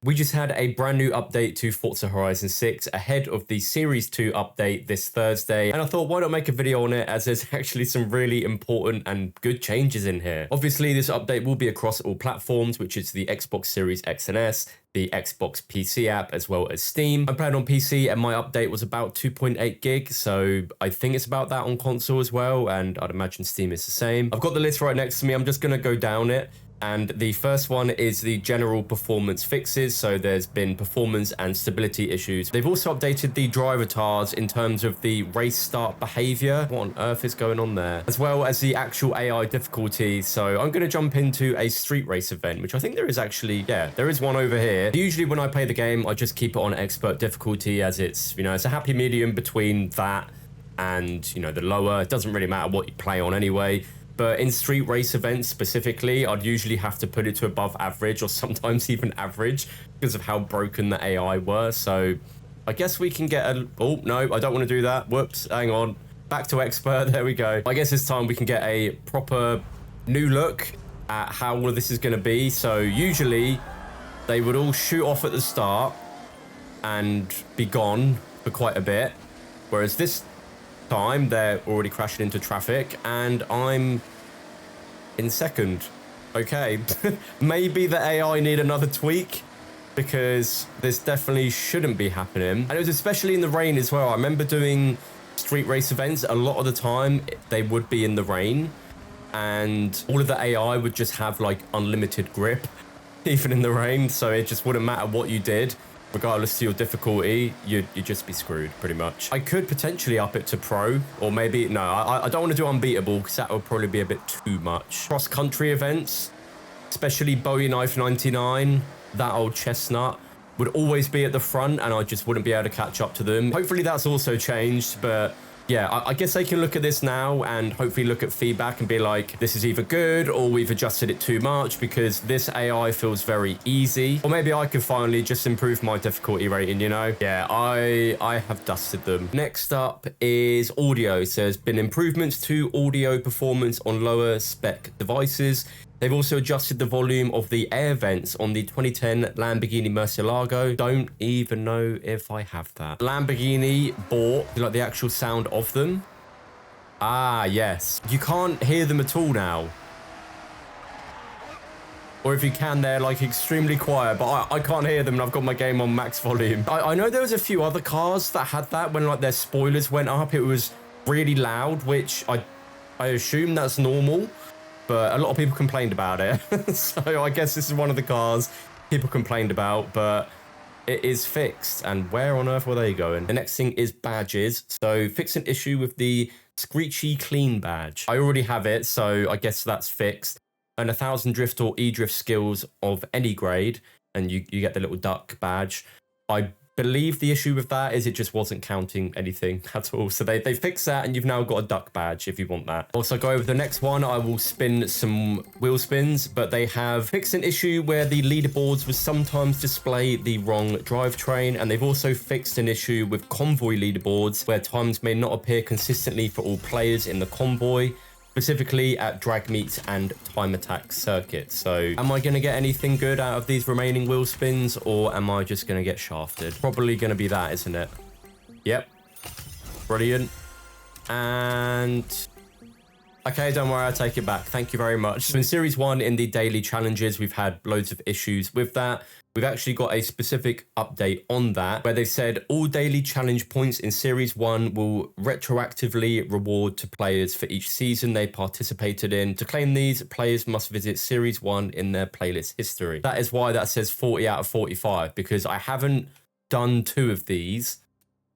We just had a brand new update to Forza Horizon 6 ahead of the Series 2 update this Thursday, and I thought why not make a video on it as there's actually some really important and good changes in here. Obviously this update will be across all platforms, which is the Xbox Series X and S, the Xbox PC app, as well as Steam. I'm playing on PC and my update was about 2.8 gig, so I think it's about that on console as well, and I'd imagine Steam is the same. I've got the list right next to me, I'm just gonna go down it. And the first one is the general performance fixes. So there's been performance and stability issues. They've also updated the driver tars in terms of the race start behavior. What on earth is going on there? As well as the actual AI difficulty. So I'm going to jump into a street race event, which I think there is actually, yeah, there is one over here. Usually when I play the game, I just keep it on expert difficulty as it's, you know, it's a happy medium between that and, you know, the lower. It doesn't really matter what you play on anyway. But in street race events specifically, I'd usually have to put it to above average or sometimes even average because of how broken the AI were. So I guess we can get a... Oh, no, I don't want to do that. Whoops, hang on. Back to expert, there we go. I guess this time we can get a proper new look at how all of this is going to be. So usually they would all shoot off at the start and be gone for quite a bit. Whereas this time they're already crashing into traffic and I'm in second. Okay. Maybe the AI need another tweak because this definitely shouldn't be happening. And it was especially in the rain as well. I remember doing street race events a lot of the time. They would be in the rain and all of the AI would just have like unlimited grip even in the rain. So it just wouldn't matter what you did. Regardless of your difficulty, you'd just be screwed, pretty much. I could potentially up it to pro, or maybe, no, I don't want to do unbeatable, because that would probably be a bit too much. Cross-country events, especially Bowie Knife 99, that old chestnut, would always be at the front, and I just wouldn't be able to catch up to them. Hopefully that's also changed, but... yeah, I guess they can look at this now and hopefully look at feedback and be like, this is either good or we've adjusted it too much because this AI feels very easy. Or maybe I could finally just improve my difficulty rating, you know? Yeah, I have dusted them. Next up is audio. So there's been improvements to audio performance on lower spec devices. They've also adjusted the volume of the air vents on the 2010 Lamborghini Murcielago. Don't even know if I have that. Lamborghini bought like the actual sound of them. Ah, yes. You can't hear them at all now. Or if you can, they're like extremely quiet, but I can't hear them and I've got my game on max volume. I know there was a few other cars that had that when like their spoilers went up. It was really loud, which I assume that's normal. But a lot of people complained about it. So I guess this is one of the cars people complained about, but it is fixed. And where on earth were they going? The next thing is badges. So fix an issue with the Screechy Clean badge. I already have it, so I guess that's fixed. And 1,000 drift or e-drift skills of any grade, and you get the little duck badge. I believe the issue with that is it just wasn't counting anything at all. So they fixed that and you've now got a duck badge if you want that. Also go over the next one. I will spin some wheel spins, but they have fixed an issue where the leaderboards will sometimes display the wrong drivetrain. And they've also fixed an issue with convoy leaderboards where times may not appear consistently for all players in the convoy, specifically at drag meets and time attack circuits. So am I going to get anything good out of these remaining wheel spins or am I just going to get shafted? Probably going to be that, isn't it? Yep. Brilliant. And... okay, don't worry, I take it back. Thank you very much. So in Series 1, in the daily challenges, we've had loads of issues with that. We've actually got a specific update on that where they've said all daily challenge points in Series 1 will retroactively reward to players for each season they participated in. To claim these, players must visit Series 1 in their playlist history. That is why that says 40 out of 45, because I haven't done 2 of these,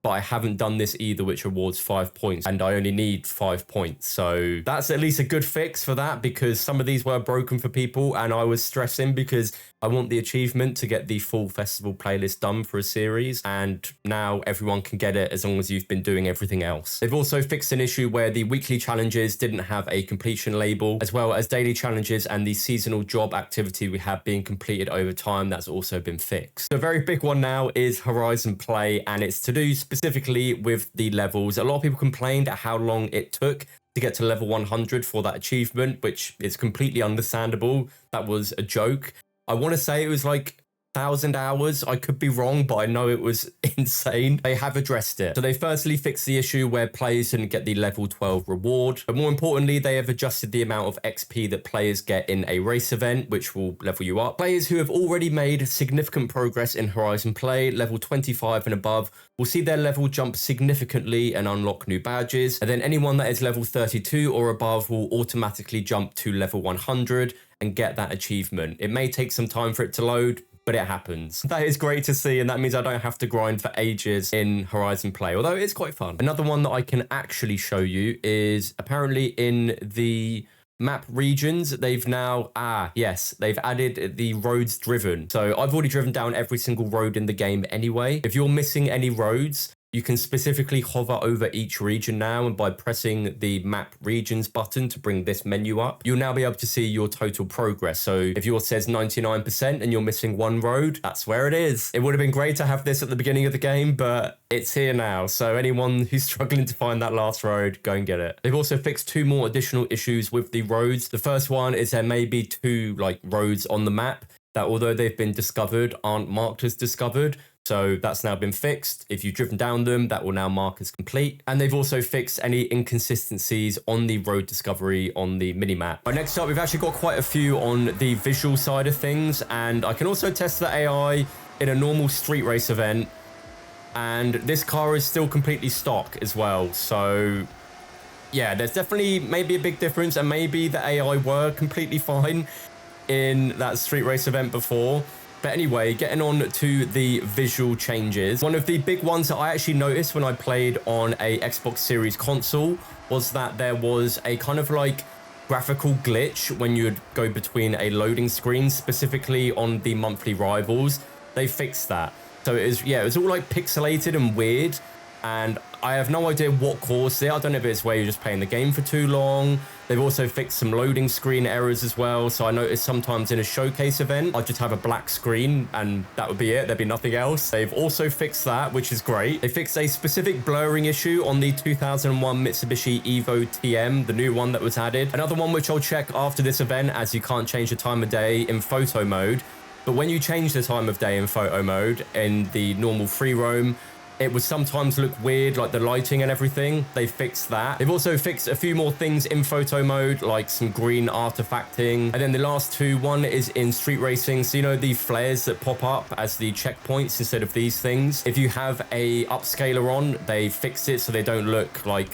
but I haven't done this either, which rewards 5 points, and I only need 5 points. So that's at least a good fix for that, because some of these were broken for people, and I was stressing because I want the achievement to get the full festival playlist done for a series, and now everyone can get it as long as you've been doing everything else. They've also fixed an issue where the weekly challenges didn't have a completion label, as well as daily challenges and the seasonal job activity we have being completed over time. That's also been fixed. The very big one now is Horizon Play, and it's to do specifically with the levels. A lot of people complained at how long it took to get to level 100 for that achievement, which is completely understandable. That was a joke. I want to say it was like 1,000 hours. I could be wrong, but I know it was insane. They have addressed it. So they firstly fixed the issue where players didn't get the level 12 reward. But more importantly, they have adjusted the amount of XP that players get in a race event, which will level you up. Players who have already made significant progress in Horizon play, level 25 and above, will see their level jump significantly and unlock new badges. And then anyone that is level 32 or above will automatically jump to level 100 and get that achievement. It may take some time for it to load, but it happens. That is great to see, and that means I don't have to grind for ages in Horizon play, although it's quite fun. Another one that I can actually show you is apparently in the map regions, they've now, they've added the roads driven. So I've already driven down every single road in the game anyway. If you're missing any roads, you can specifically hover over each region now, and by pressing the map regions button to bring this menu up, you'll now be able to see your total progress. So if yours says 99% and you're missing one road, that's where it is. It would have been great to have this at the beginning of the game, but it's here now. So anyone who's struggling to find that last road, go and get it. They've also fixed 2 more additional issues with the roads. The first one is there may be 2 roads on the map that, although they've been discovered, aren't marked as discovered. So that's now been fixed. If you've driven down them, that will now mark as complete. And they've also fixed any inconsistencies on the road discovery on the minimap. Right, next up, we've actually got quite a few on the visual side of things. And I can also test the AI in a normal street race event. And this car is still completely stock as well. So yeah, there's definitely maybe a big difference. And maybe the AI were completely fine in that street race event before. But anyway, getting on to the visual changes. One of the big ones that I actually noticed when I played on a Xbox Series console was that there was a kind of graphical glitch when you would go between a loading screen, specifically on the monthly rivals. They fixed that. So it was all pixelated and weird. And I have no idea what caused it. I don't know if it's where you're just playing the game for too long. They've also fixed some loading screen errors as well. So I noticed sometimes in a showcase event, I'd just have a black screen and that would be it. There'd be nothing else. They've also fixed that, which is great. They fixed a specific blurring issue on the 2001 Mitsubishi Evo TM, the new one that was added. Another one which I'll check after this event, as you can't change the time of day in photo mode. But when you change the time of day in photo mode in the normal free roam, it would sometimes look weird, like the lighting and everything. They fixed that. They've also fixed a few more things in photo mode, like some green artifacting. And then the last 2, one is in street racing. So, you know, the flares that pop up as the checkpoints instead of these things. If you have a upscaler on, they fixed it so they don't look like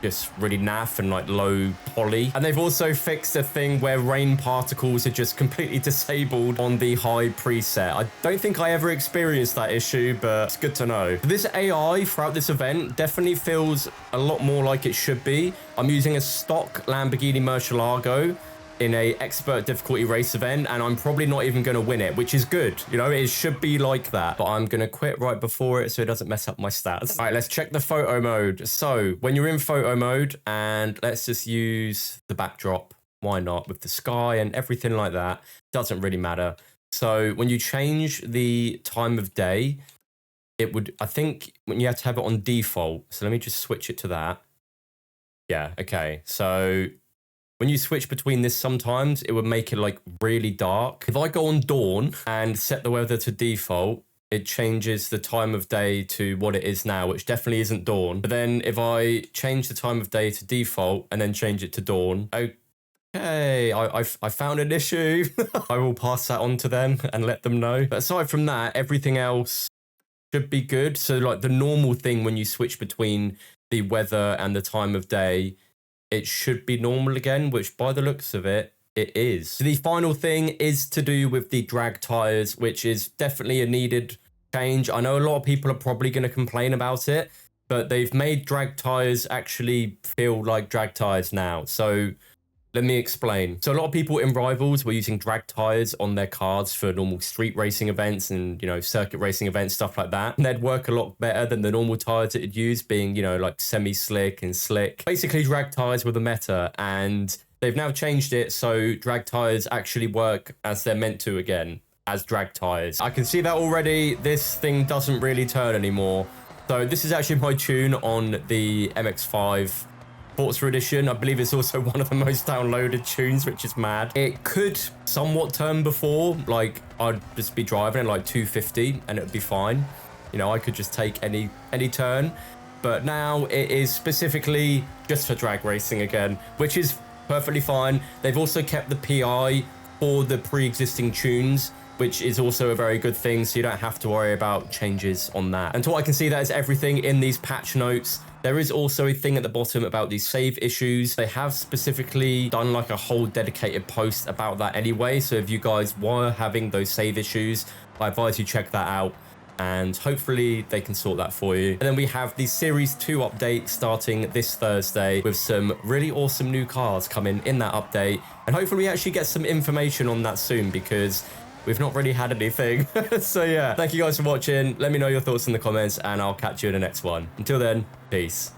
just really naff and low poly. And they've also fixed a thing where rain particles are just completely disabled on the high preset. I don't think I ever experienced that issue, but it's good to know. This AI throughout this event definitely feels a lot more like it should be. I'm using a stock Lamborghini Murcielago in a expert difficulty race event, and I'm probably not even going to win it, which is good. You know, it should be like that, but I'm going to quit right before it so it doesn't mess up my stats. All right, let's check the photo mode. So when you're in photo mode, and let's just use the backdrop, why not, with the sky and everything like that, doesn't really matter. So when you change the time of day, it would, I think when you have to have it on default. So let me just switch it to that. Yeah, okay. So when you switch between this, sometimes it would make it really dark. If I go on dawn and set the weather to default, it changes the time of day to what it is now, which definitely isn't dawn. But then if I change the time of day to default and then change it to dawn, okay, I found an issue. I will pass that on to them and let them know. But aside from that, everything else should be good. So the normal thing when you switch between the weather and the time of day, it should be normal again, which by the looks of it, it is. So the final thing is to do with the drag tires, which is definitely a needed change. I know a lot of people are probably going to complain about it, but they've made drag tires actually feel like drag tires now. So let me explain. So a lot of people in Rivals were using drag tires on their cars for normal street racing events and, you know, circuit racing events, stuff like that. And they'd work a lot better than the normal tires that you'd use, being, you know, semi-slick and slick. Basically, drag tires were the meta, and they've now changed it so drag tires actually work as they're meant to again, as drag tires. I can see that already. This thing doesn't really turn anymore. So this is actually my tune on the MX-5 Forza Edition. I believe it's also one of the most downloaded tunes, which is mad. It could somewhat turn before, like I'd just be driving at like 250 and it'd be fine. You know, I could just take any turn. But now it is specifically just for drag racing again, which is perfectly fine. They've also kept the PI for the pre-existing tunes, which is also a very good thing, so you don't have to worry about changes on that. And to what I can see, that is everything in these patch notes. There is also a thing at the bottom about these save issues. They have specifically done like a whole dedicated post about that anyway, so if you guys were having those save issues, I advise you check that out, and hopefully they can sort that for you. And then we have the Series 2 update starting this Thursday with some really awesome new cars coming in that update, and hopefully we actually get some information on that soon, because we've not really had anything. So yeah, thank you guys for watching. Let me know your thoughts in the comments, and I'll catch you in the next one. Until then, peace.